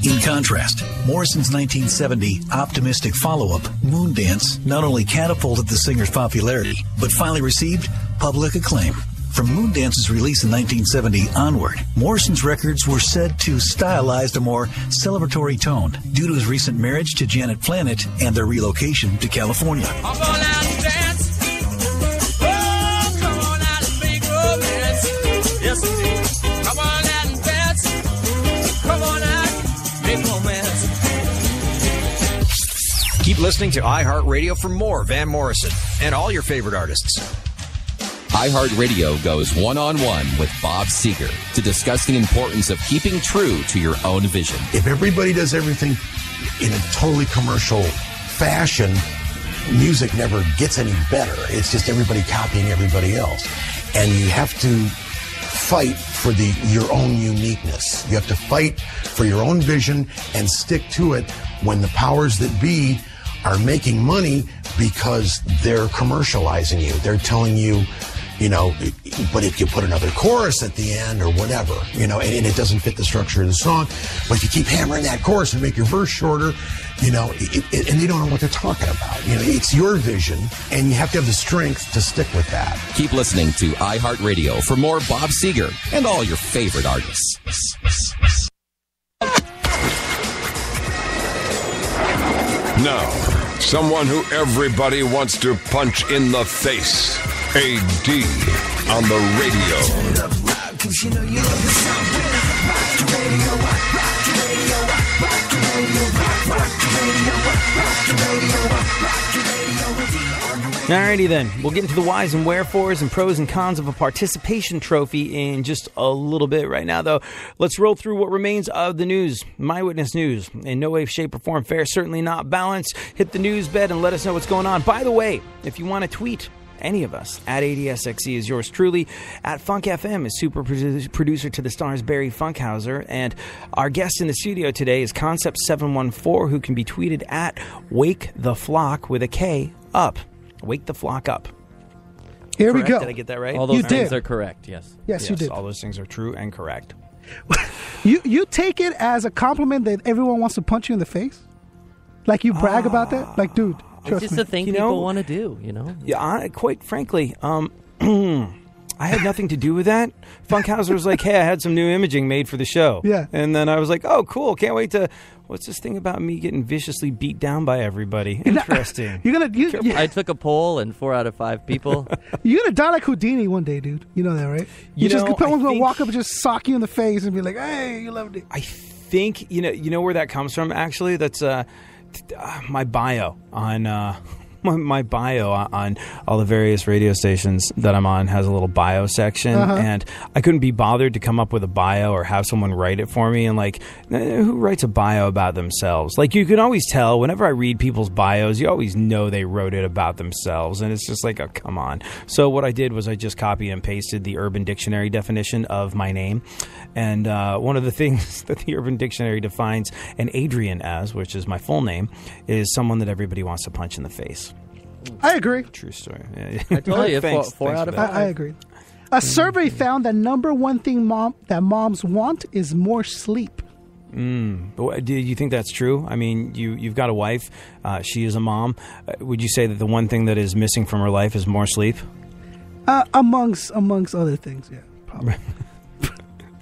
In contrast, Morrison's 1970 optimistic follow-up, Moondance, not only catapulted the singer's popularity, but finally received public acclaim. From Moondance's release in 1970 onward, Morrison's records were said to stylize a more celebratory tone due to his recent marriage to Janet Planet and their relocation to California. Come on out and dance. Oh, come on out and make romance. Yes, indeed. Come on out and dance. Come on out, make romance. Keep listening to iHeartRadio for more Van Morrison and all your favorite artists. iHeartRadio goes one-on-one with Bob Seger to discuss the importance of keeping true to your own vision. If everybody does everything in a totally commercial fashion, music never gets any better. It's just everybody copying everybody else. And you have to fight for your own uniqueness. You have to fight for your own vision and stick to it when the powers that be are making money because they're commercializing you. They're telling you, but if you put another chorus at the end or whatever, and it doesn't fit the structure of the song, but if you keep hammering that chorus and make your verse shorter, and they don't know what they're talking about. It's your vision, and you have to have the strength to stick with that. Keep listening to iHeartRadio for more Bob Seger and all your favorite artists. Now, someone who everybody wants to punch in the face. AD on the radio. Alrighty then, we'll get into the whys and wherefores and pros and cons of a participation trophy in just a little bit. Right now, though, let's roll through what remains of the news. My Witness News, in no way, shape, or form fair, certainly not balanced. Hit the news bed and let us know what's going on. By the way, if you want to tweet any of us, at ADSXE is yours truly. At Funk FM is super producer to the stars, Barry Funkhauser. And our guest in the studio today is Concept714, who can be tweeted at Wake the Flock with a K up. Wake the Flock up. Here correct? we go. Did I get that right? All those things are correct, yes. Yes, you did. All those things are true and correct. You take it as a compliment that everyone wants to punch you in the face? Like you brag about that? Like, dude, it's just a thing people want to do, you know? Yeah, quite frankly, I had nothing to do with that. Funkhauser was like, hey, I had some new imaging made for the show. Yeah. And then I was like, oh, cool. Can't wait to... What's this thing about me getting viciously beat down by everybody? Interesting. I took a poll and 4 out of 5 people. You're going to die like Houdini one day, dude. You know that, right? Someone's going to walk up and just sock you in the face and be like, hey, you loved it. I think, you know where that comes from, actually? That's my bio on... My bio on all the various radio stations that I'm on has a little bio section, and I couldn't be bothered to come up with a bio or have someone write it for me. And like, who writes a bio about themselves? Like, you can always tell whenever I read people's bios, you always know they wrote it about themselves, and it's just like, oh, come on. So what I did was I just copied and pasted the Urban Dictionary definition of my name, and one of the things that the Urban Dictionary defines an Adrian as, which is my full name, is someone that everybody wants to punch in the face. I agree. True story. Yeah. I told you, Thanks 4 out of 5. I agree. A survey found that number one thing that moms want is more sleep. Do you think that's true? I mean, you've got a wife. She is a mom. Would you say that the one thing that is missing from her life is more sleep? Amongst other things, yeah, probably.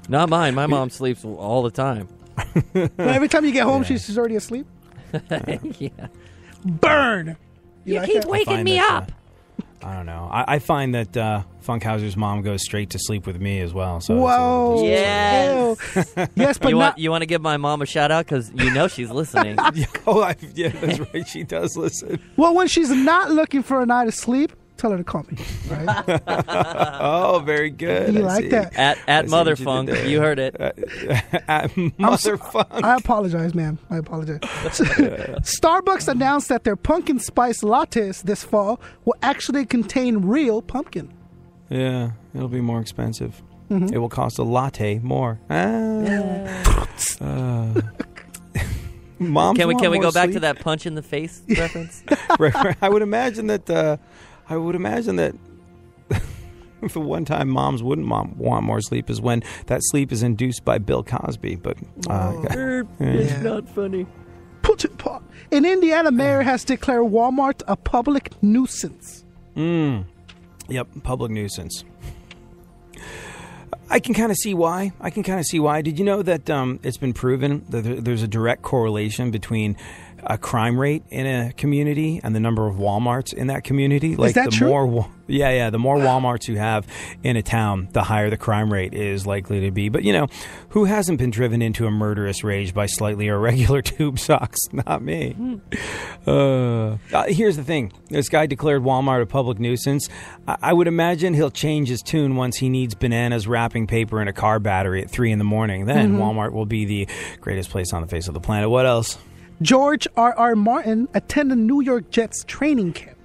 Not mine. My mom sleeps all the time. But every time you get home, she's already asleep. Yeah. Burn. You keep waking me up. I don't know. I find that Funkhauser's mom goes straight to sleep with me as well. So whoa! Yes, yes, but you want to give my mom a shout out because you know she's listening. Yeah, that's right. She does listen. Well, when she's not looking for a night of sleep, tell her to call me. Right? Oh, very good. You like that? At Motherfunk, you heard it. At Motherfunk. I apologize, ma'am. I apologize. Starbucks announced that their pumpkin spice lattes this fall will actually contain real pumpkin. Yeah, it'll be more expensive. It will cost a latte more. Moms can we go back sleep? to that punch in the face reference? Right. I would imagine that. The one time moms wouldn't want more sleep is when that sleep is induced by Bill Cosby. But it's not funny. Put it pot. An Indiana mayor has declared Walmart a public nuisance. Yep, public nuisance. I can kind of see why. Did you know that it's been proven that there's a direct correlation between a crime rate in a community and the number of Walmarts in that community? Like, is that true? The more Walmarts you have in a town, the higher the crime rate is likely to be. But, who hasn't been driven into a murderous rage by slightly irregular tube socks? Not me. Here's the thing. This guy declared Walmart a public nuisance. I would imagine he'll change his tune once he needs bananas, wrapping paper, and a car battery at 3 a.m. Then Walmart will be the greatest place on the face of the planet. What else? George R.R. Martin attended New York Jets training camp.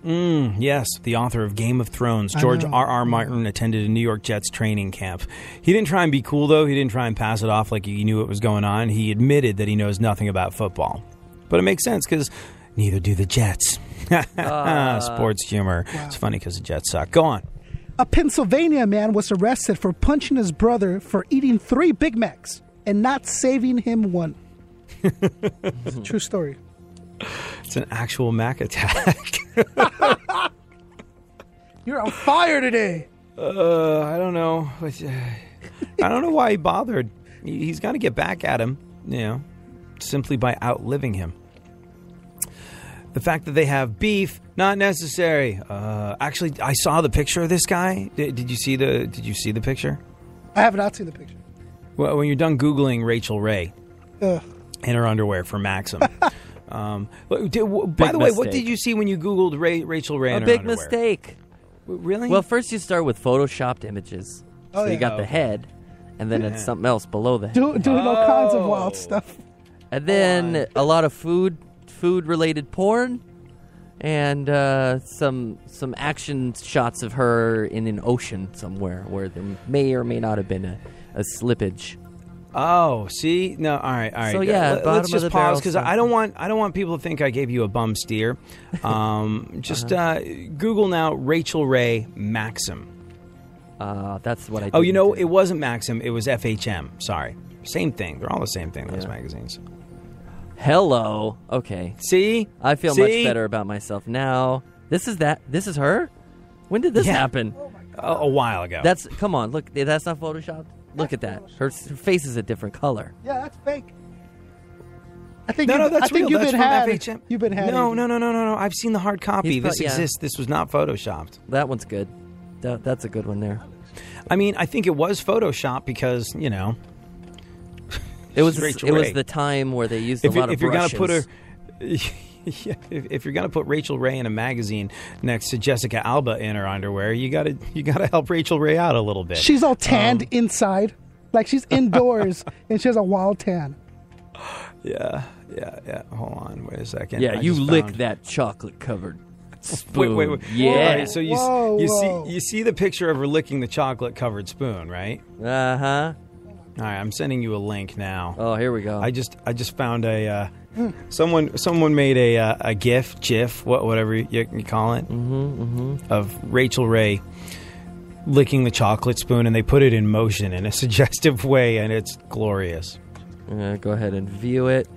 Yes, the author of Game of Thrones, George R.R. Martin, attended a New York Jets training camp. He didn't try and be cool, though. He didn't try and pass it off like he knew what was going on. He admitted that he knows nothing about football. But it makes sense because neither do the Jets. Sports humor. Wow. It's funny because the Jets suck. Go on. A Pennsylvania man was arrested for punching his brother for eating 3 Big Macs and not saving him one. It's a true story. It's an actual Mac attack. You're on fire today. I don't know. I don't know why he bothered. He's got to get back at him, simply by outliving him. The fact that they have beef, not necessary. Actually, I saw the picture of this guy. Did you see the picture? I have not seen the picture. Well, when you're done Googling Rachel Ray, in her underwear for Maxim. By the way, what did you see when you Googled Rachel Ray in her big underwear? mistake. Really? Well, first you start with photoshopped images. So you got the head, and then it's something else below the head. Doing all kinds of wild stuff. And then a lot of food-related porn, and some action shots of her in an ocean somewhere where there may or may not have been a slippage. Oh, see, no, all right. So yeah, let's just pause because stuff. I don't want people to think I gave you a bum steer. Just Google now Rachel Ray Maxim. That's what I. Oh, it wasn't Maxim. It was FHM. Sorry, same thing. They're all the same thing. Those magazines. Hello. Okay. See, I feel much better about myself now. This is her. When did this happen? A while ago. Come on. Look, that's not photoshopped. Look at that. Her face is a different color. Yeah, that's fake. I think that's real. You've That's been from had. FHM. You've been had. No. I've seen the hard copy. This yeah. exists. This was not photoshopped. That one's good. That's a good one there. I mean, I think it was photoshopped because it was the time where they used a lot of brushes. If you're gonna put if you're gonna put Rachel Ray in a magazine next to Jessica Alba in her underwear, you gotta help Rachel Ray out a little bit. She's all tanned inside, like she's indoors, and she has a wild tan. Yeah. Hold on, wait a second. Yeah, you lick that chocolate covered spoon. Wait. Yeah. All right, so you see the picture of her licking the chocolate covered spoon, right? Uh-huh. All right, I'm sending you a link now. Oh, here we go. I just found a someone made a GIF, whatever you call it, of Rachel Ray licking the chocolate spoon, and they put it in motion in a suggestive way, and it's glorious. Go ahead and view it.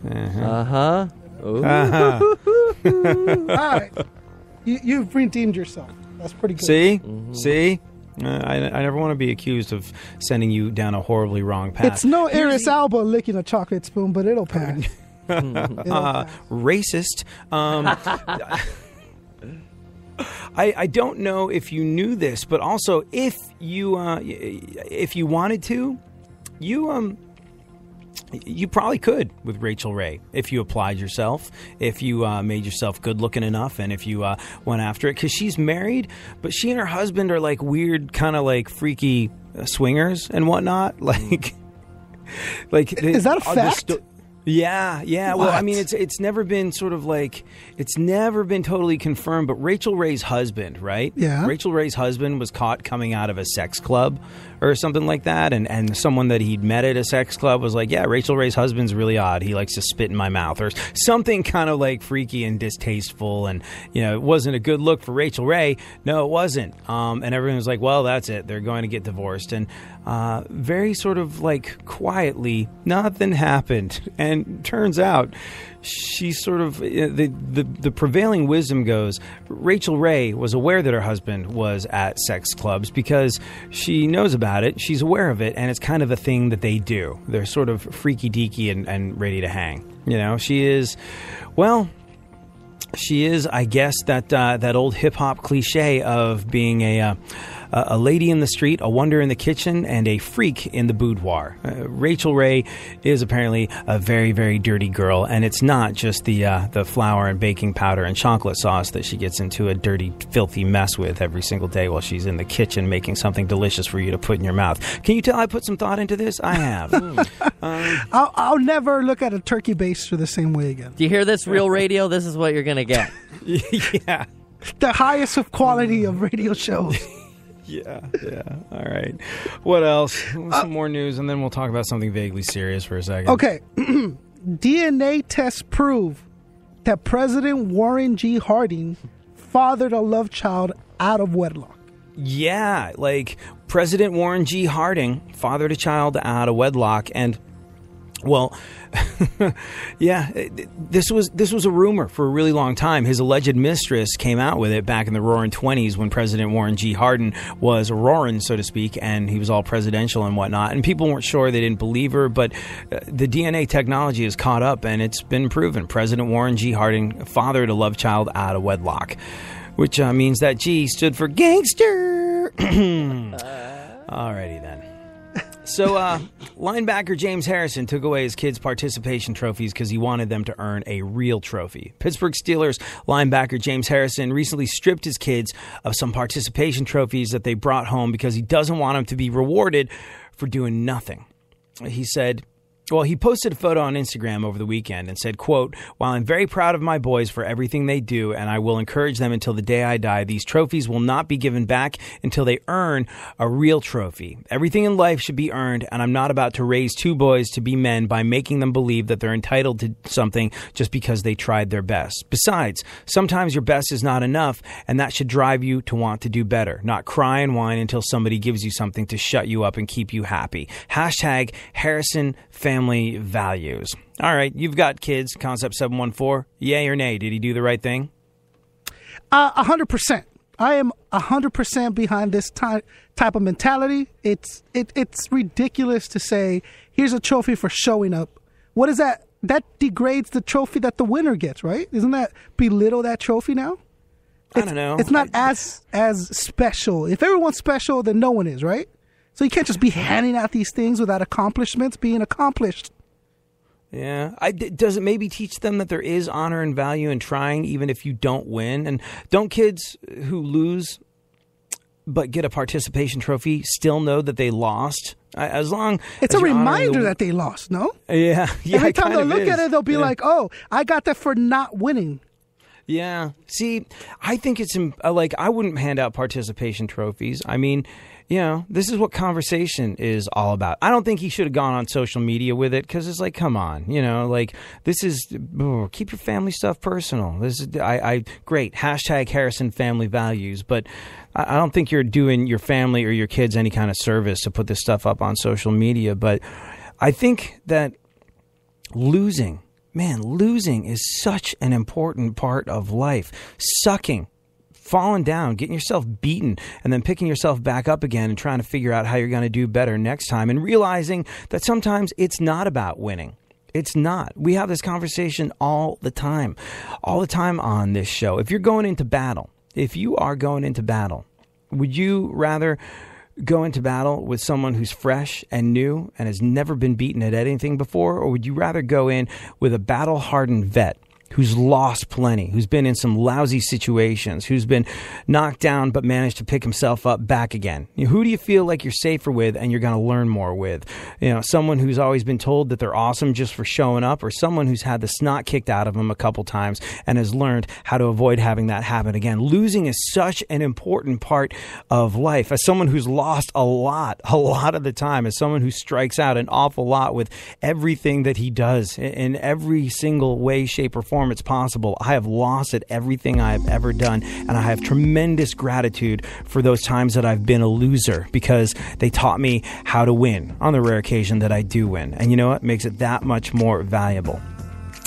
Uh-huh. Ooh. All right, you've redeemed yourself. That's pretty good. See. I never want to be accused of sending you down a horribly wrong path. It's no Idris Elba licking a chocolate spoon, but it'll pass. Racist. I don't know if you knew this, but also if you wanted to, you probably could with Rachel Ray if you applied yourself, if you made yourself good looking enough, and if you went after it. Because she's married, but she and her husband are like weird, kind of like freaky swingers and whatnot. Like is that a fact? Yeah. Well, I mean, it's never been sort of like, it's never been totally confirmed, but Rachel Ray's husband, right? Yeah. Rachel Ray's husband was caught coming out of a sex club or something like that, and someone that he'd met at a sex club was like, yeah, Rachel Ray's husband's really odd. He likes to spit in my mouth, or something kind of like freaky and distasteful, and, it wasn't a good look for Rachel Ray. No, it wasn't. And everyone was like, well, that's it. They're going to get divorced. And very sort of like quietly, nothing happened. And turns out she sort of, the prevailing wisdom goes, Rachel Ray was aware that her husband was at sex clubs because she knows about it, she's aware of it, and it's kind of a thing that they do. They're sort of freaky deaky and ready to hang. She is, I guess, that old hip hop cliche of being a lady in the street, a wonder in the kitchen, and a freak in the boudoir. Rachel Ray is apparently a very, very dirty girl, and it's not just the flour and baking powder and chocolate sauce that she gets into a dirty, filthy mess with every single day while she's in the kitchen making something delicious for you to put in your mouth. Can you tell I put some thought into this? I have. I'll never look at a turkey baster the same way again. Do you hear this, Real Radio? This is what you're going to get. Yeah. The highest of quality of radio shows. Yeah. All right. What else? Some more news, and then we'll talk about something vaguely serious for a second. Okay. DNA tests prove that President Warren G. Harding fathered a love child out of wedlock. Yeah, like President Warren G. Harding fathered a child out of wedlock, and well, yeah, this was a rumor for a really long time. His alleged mistress came out with it back in the roaring 20s when President Warren G. Harding was roaring, so to speak, and he was all presidential and whatnot. And people weren't sure, they didn't believe her, but the DNA technology has caught up, and it's been proven. President Warren G. Harding fathered a love child out of wedlock, which means that G stood for gangster. Alrighty then. So, linebacker James Harrison took away his kids' participation trophies because he wanted them to earn a real trophy. Pittsburgh Steelers linebacker James Harrison recently stripped his kids of some participation trophies that they brought home because he doesn't want them to be rewarded for doing nothing. He said... Well, he posted a photo on Instagram over the weekend and said, quote, "While I'm very proud of my boys for everything they do, and I will encourage them until the day I die, these trophies will not be given back until they earn a real trophy. Everything in life should be earned, and I'm not about to raise two boys to be men by making them believe that they're entitled to something just because they tried their best. Besides, sometimes your best is not enough, and that should drive you to want to do better, not cry and whine until somebody gives you something to shut you up and keep you happy. Hashtag Harrison Family Values." All right, you've got kids, Concept 714. Yay or nay? Did he do the right thing? 100%. I am 100% behind this type of mentality. It's ridiculous to say, here's a trophy for showing up. What is that? That degrades the trophy that the winner gets, right? Isn't that belittle that trophy now? I don't know. It's not as special. If everyone's special, then no one is, right? So you can't just be handing out these things without accomplishments being accomplished. Yeah. Does it maybe teach them that there is honor and value in trying even if you don't win? And don't kids who lose but get a participation trophy still know that they lost? As long It's as a reminder that they lost, no? Yeah. Every time they look at it, they'll be like, oh, I got that for not winning. Yeah. See, I think it's like I wouldn't hand out participation trophies. I mean, you know, this is what conversation is all about. I don't think he should have gone on social media with it because it's like, come on, you know, like this is keep your family stuff personal. This is great. Hashtag Harrison Family Values. But I don't think you're doing your family or your kids any kind of service to put this stuff up on social media. But I think that losing is such an important part of life. Sucking, falling down, getting yourself beaten, and then picking yourself back up again and trying to figure out how you're going to do better next time, and realizing that sometimes it's not about winning. It's not. We have this conversation all the time on this show. If you are going into battle, would you rather go into battle with someone who's fresh and new and has never been beaten at anything before? Or would you rather go in with a battle-hardened vet who's lost plenty, who's been in some lousy situations, who's been knocked down but managed to pick himself up back again? You know, who do you feel like you're safer with and you're going to learn more with? You know, someone who's always been told that they're awesome just for showing up, or someone who's had the snot kicked out of them a couple times and has learned how to avoid having that happen again? Losing is such an important part of life. As someone who's lost a lot of the time, as someone who strikes out an awful lot with everything that he does in every single way, shape, or form it's possible, I have lost at everything I've ever done, and I have tremendous gratitude for those times that I've been a loser, because they taught me how to win on the rare occasion that I do win. And you know what? Makes it that much more valuable.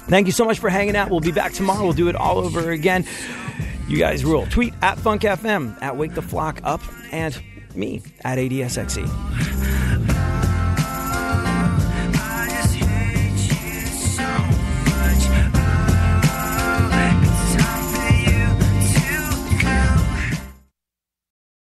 Thank you so much for hanging out. We'll be back tomorrow. We'll do it all over again. You guys rule. Tweet at FunkFM, at Wake the Flock Up, and me at ADSXE.